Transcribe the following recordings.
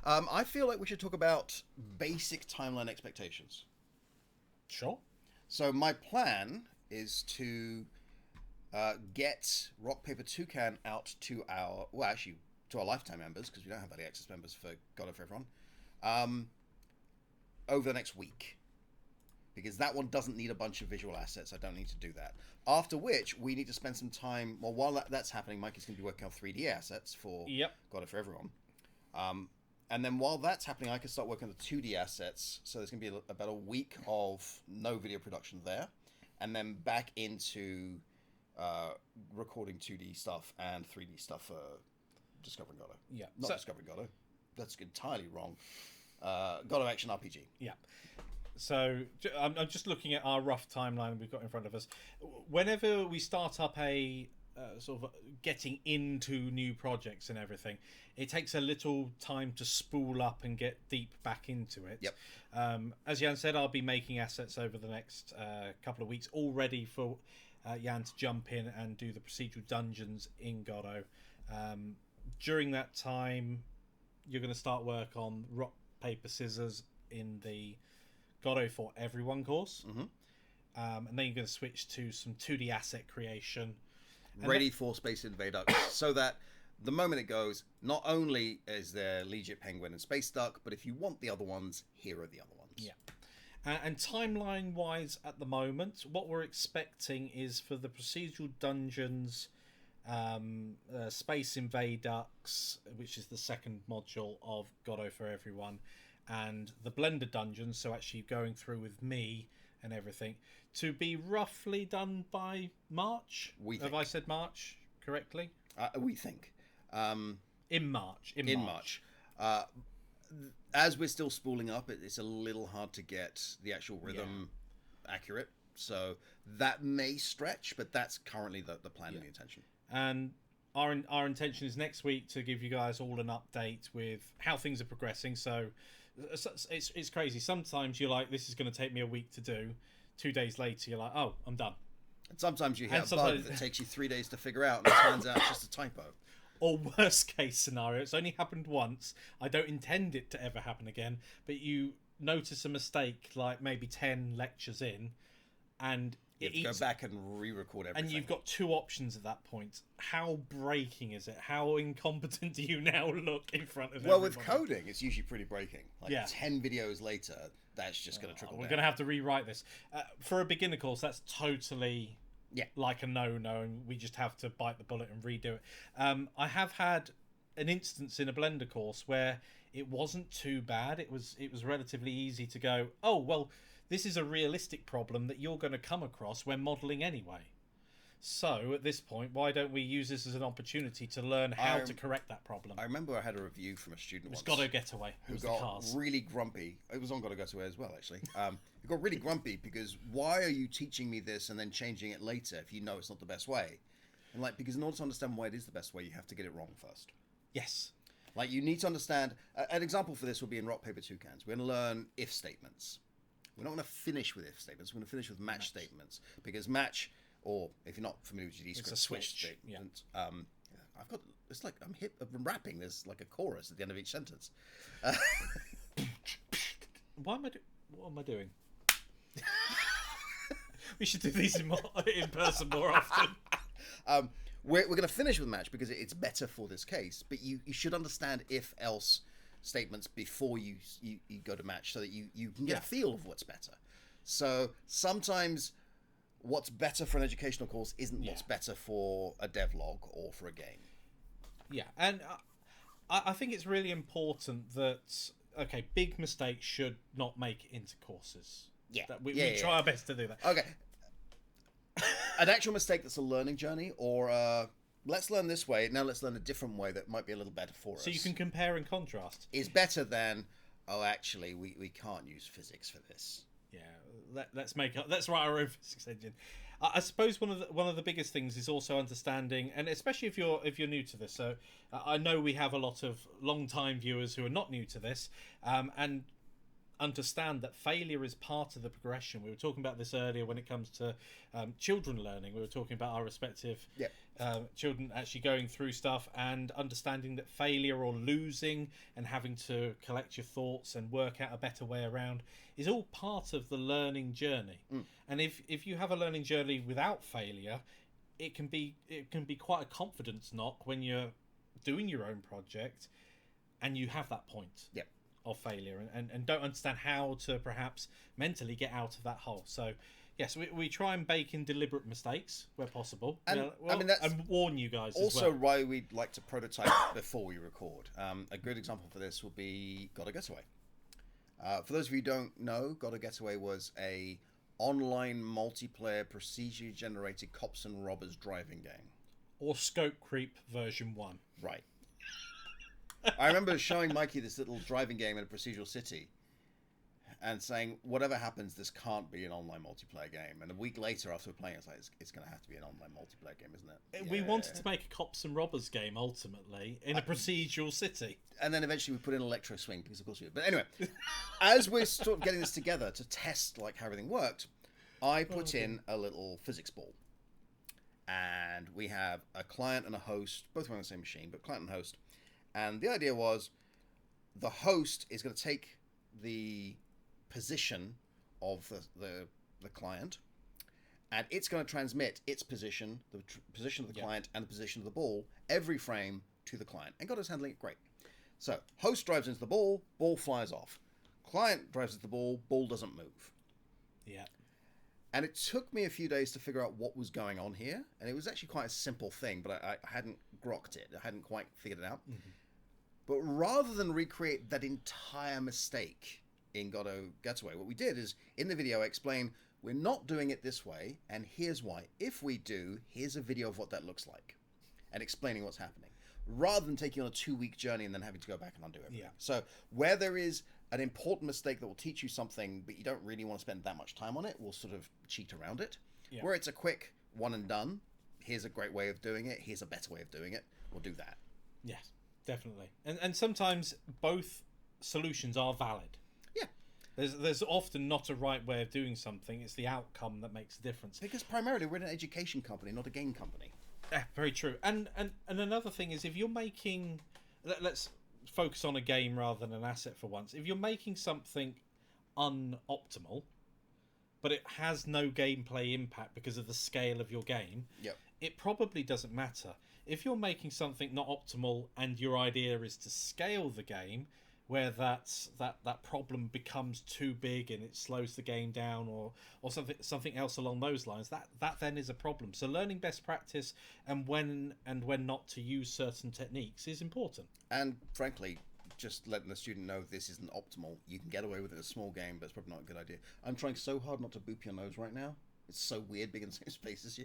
I feel like we should talk about basic timeline expectations. Sure. So my plan is to get Rock Paper Toucan out to to our lifetime members, because we don't have early access members for God of Everyone, over the next week. Because that one doesn't need a bunch of visual assets. I don't need to do that. After which, we need to spend some time. Well, while that's happening, Mikey's going to be working on 3D assets for God of Everyone. And then while that's happening, I can start working on the 2D assets. So there's going to be about a week of no video production there. And then back into recording 2D stuff and 3D stuff for Discovering Goddo. Yeah. Not Discovering Goddo. That's entirely wrong. Goddo Action RPG. Yeah. So I'm just looking at our rough timeline we've got in front of us. Whenever we start up a sort of getting into new projects and everything, it takes a little time to spool up and get deep back into it. Yep. As Jan said, I'll be making assets over the next couple of weeks, all ready for Jan to jump in and do the procedural dungeons in Goddo. During that time, you're going to start work on rock, paper, scissors in the Goddo for Everyone course. Mm-hmm. And then you're going to switch to some 2D asset creation. Ready for Space Invader, so that the moment it goes, not only is there Legit Penguin and Space Duck, but if you want the other ones, here are the other ones. Yeah. And timeline-wise, at the moment, what we're expecting is for the procedural dungeons, Space Invadux, which is the second module of Goddo for Everyone, and the Blender dungeons, so actually going through with me and everything, to be roughly done by March. Have I said March correctly? We think. In March. In March. As we're still spooling up, it's a little hard to get the actual rhythm accurate. So that may stretch, but that's currently the plan and the intention. And our intention is next week to give you guys all an update with how things are progressing. So it's crazy. Sometimes you're like, this is going to take me a week to do. 2 days later, you're like, oh, I'm done. And sometimes you hit a bug that takes you 3 days to figure out, and it turns out it's just a typo. Or worst case scenario, it's only happened once. I don't intend it to ever happen again, but you notice a mistake like maybe 10 lectures in, and you have to go back and re-record everything. And you've got two options at that point. How breaking is it? How incompetent do you now look in front of everybody? Well, with coding, it's usually pretty breaking. 10 videos later, that's just going to trickle down. We're going to have to rewrite this. For a beginner course, that's totally like a no-no, and we just have to bite the bullet and redo it. I have had an instance in a Blender course where it wasn't too bad. It was relatively easy to go, oh, well, this is a realistic problem that you're going to come across when modelling anyway. So, at this point, why don't we use this as an opportunity to learn how to correct that problem? I remember I had a review from a student once. It was Goddo Getaway. Who got really grumpy. It was on Goddo Getaway as well, actually. He got really grumpy because, why are you teaching me this and then changing it later if you know it's not the best way? And because in order to understand why it is the best way, you have to get it wrong first. Yes. You need to understand... an example for this would be in Rock, Paper, Toucans. We're going to learn if statements. We're not going to finish with if statements. We're going to finish with match statements. Because match... Or if you're not familiar with GD script, it's a switch statement. Yeah. I've got. It's like I'm rapping. There's like a chorus at the end of each sentence. What am I doing? We should do these in person more often. We're going to finish with match because it's better for this case. But you should understand if else statements before you go to match, so that you can get a feel of what's better. So sometimes what's better for an educational course isn't what's better for a devlog or for a game. Yeah, and I think it's really important that, big mistakes should not make it into courses. Yeah. We try our best to do that. Okay. An actual mistake that's a learning journey, or let's learn this way, now let's learn a different way that might be a little better for us. So you can compare and contrast. Is better than, actually, we can't use physics for this. Yeah, let's write our own physics engine. I suppose one of the biggest things is also understanding, and especially if you're new to this. So I know we have a lot of long-time viewers who are not new to this, and understand that failure is part of the progression. We were talking about this earlier when it comes to children learning. We were talking about our respective children actually going through stuff and understanding that failure or losing and having to collect your thoughts and work out a better way around is all part of the learning journey. And if you have a learning journey without failure, it can be quite a confidence knock when you're doing your own project and you have that point of failure and don't understand how to perhaps mentally get out of that hole. So yes, we try and bake in deliberate mistakes where possible, and and warn you guys also as well. why we like to prototype before we record. A good example for this would be God of Getaway. For those of you who don't know, God of Getaway was a online multiplayer procedurally generated cops and robbers driving game, or Scope Creep version 1. Right. I remember showing Mikey this little driving game in a procedural city and saying, whatever happens, this can't be an online multiplayer game. And a week later, after playing, it's like, it's going to have to be an online multiplayer game, isn't it? We wanted to make a cops and robbers game, ultimately, in a procedural city. And then eventually we put in Electro Swing, because of course we did. But anyway, as we're sort of getting this together to test like how everything worked, I put in a little physics ball. And we have a client and a host, both on the same machine, but client and host. And the idea was the host is going to take the position of the client, and it's going to transmit its position, the position of the client and the position of the ball every frame to the client. And God is handling it great. So host drives into the ball flies off. Client drives into the ball doesn't move. Yeah. And it took me a few days to figure out what was going on here. And it was actually quite a simple thing, but I hadn't grokked it. I hadn't quite figured it out. Mm-hmm. But rather than recreate that entire mistake in God of Getaway, what we did is, in the video, I explain, we're not doing it this way, and here's why. If we do, here's a video of what that looks like, and explaining what's happening, rather than taking on a 2-week journey and then having to go back and undo everything. Yeah. So where there is an important mistake that will teach you something, but you don't really want to spend that much time on it, we'll sort of cheat around it. Yeah. Where it's a quick one and done, here's a great way of doing it, here's a better way of doing it, we'll do that. Yes. Definitely. And sometimes both solutions are valid. Yeah. There's often not a right way of doing something. It's the outcome that makes a difference. Because primarily we're an education company, not a game company. Yeah, very true. And another thing is, if you're making... Let's focus on a game rather than an asset for once. If you're making something unoptimal, but it has no gameplay impact because of the scale of your game, it probably doesn't matter. If you're making something not optimal and your idea is to scale the game, where that problem becomes too big and it slows the game down, or something else along those lines, that then is a problem. So learning best practice and when not to use certain techniques is important. And frankly, just letting the student know this isn't optimal. You can get away with it in a small game, but it's probably not a good idea. I'm trying so hard not to boop your nose right now. It's so weird being in the same space as you.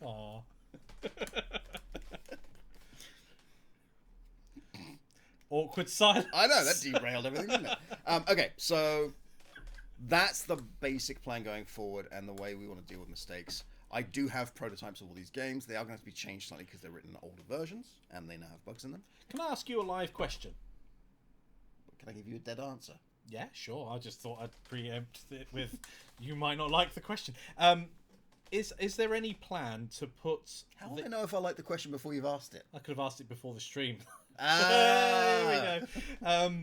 Aww. Awkward silence. I know, that derailed everything, didn't it? Okay, so that's the basic plan going forward and the way we want to deal with mistakes. I do have prototypes of all these games. They are going to have to be changed slightly because they're written in older versions and they now have bugs in them. Can I ask you a live question? Can I give you a dead answer? Yeah, sure. I just thought I'd preempt it with, you might not like the question. Is there any plan to put... How do I know if I like the question before you've asked it? I could have asked it before the stream. There we go.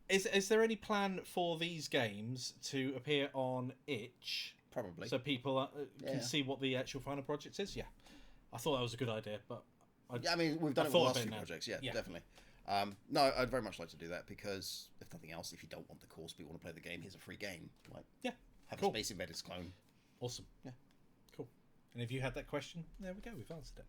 Is there any plan for these games to appear on itch? Probably. So people can see what the actual final project is? Yeah. I thought that was a good idea, but... I mean, we've done it with the last few projects. Yeah, definitely. No, I'd very much like to do that because, if nothing else, if you don't want the course but you want to play the game, here's a free game. Like, have a Space Invaders clone. Awesome. Yeah. Cool. And if you had that question, there we go. We've answered it.